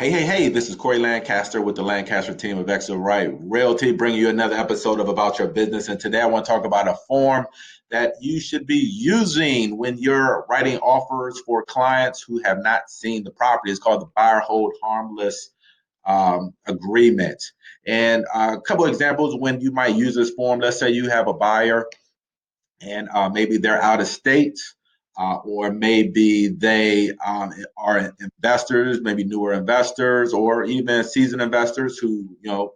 Hey, this is Corey Lancaster with the Lancaster team of Extra Right Realty, bringing you another episode of About Your Business. And today I want to talk about a form that you should be using when you're writing offers for clients who have not seen the property. It's called the Buyer Hold Harmless Agreement. And a couple of examples when you might use this form. Let's say you have a buyer and maybe they're out of state, or maybe they are investors, maybe newer investors, or even seasoned investors who feel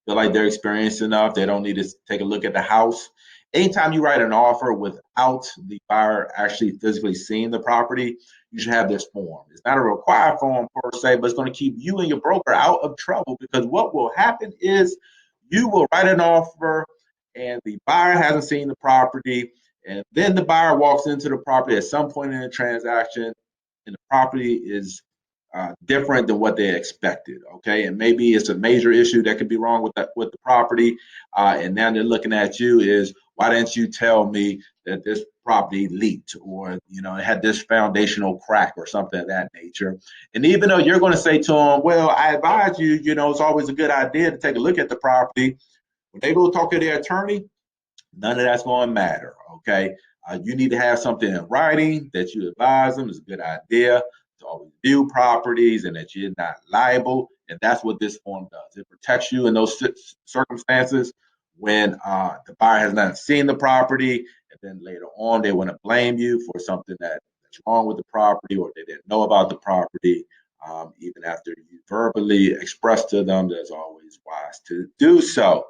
like they're experienced enough. They don't need to take a look at the house. Anytime you write an offer without the buyer actually physically seeing the property, you should have this form. It's not a required form per se, but it's going to keep you and your broker out of trouble because what will happen is you will write an offer and the buyer hasn't seen the property, and then the buyer walks into the property at some point in the transaction, and the property is different than what they expected. Okay, and maybe it's a major issue that could be wrong with the property, and now they're looking at you is why didn't you tell me that this property leaked or it had this foundational crack or something of that nature. And even though you're going to say to them, well, I advise you, it's always a good idea to take a look at the property, when they go talk to their attorney, none of that's going to matter. Okay. You need to have something in writing that you advise them is a good idea to always view properties and that you're not liable. And that's what this form does. It protects you in those circumstances when the buyer has not seen the property. And then later on, they want to blame you for something that's wrong with the property or they didn't know about the property. Even after you verbally express to them, there's always wise to do so.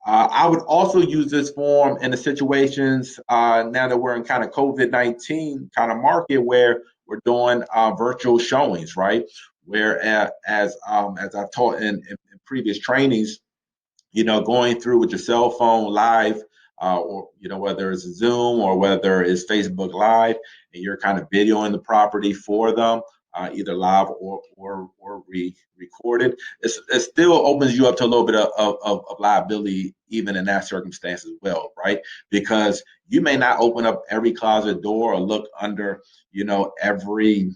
I would also use this form in the situations now that we're in kind of COVID-19 kind of market where we're doing virtual showings, right? Where as I've taught in previous trainings, going through with your cell phone live, or whether it's Zoom or whether it's Facebook Live, and you're kind of videoing the property for them, either live or recorded. It still opens you up to a little bit of liability, even in that circumstance as well, right? Because you may not open up every closet door or look under, every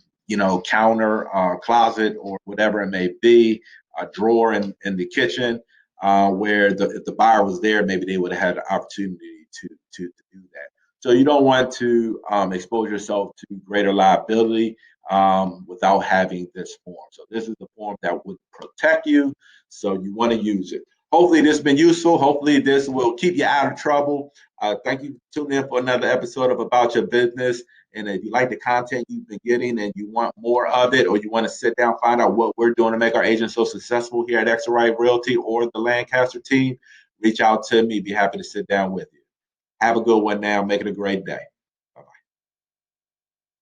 counter, closet, or whatever it may be, a drawer in the kitchen, where if the buyer was there, maybe they would have had the opportunity to do that. So you don't want to expose yourself to greater liability without having this form. So this is the form that would protect you. So you want to use it. Hopefully this has been useful. Hopefully this will keep you out of trouble. Thank you for tuning in for another episode of About Your Business. And if you like the content you've been getting and you want more of it, or you want to sit down, find out what we're doing to make our agents so successful here at Extra Right Realty or the Lancaster team, reach out to me. Be happy to sit down with you. Have a good one now. Make it a great day.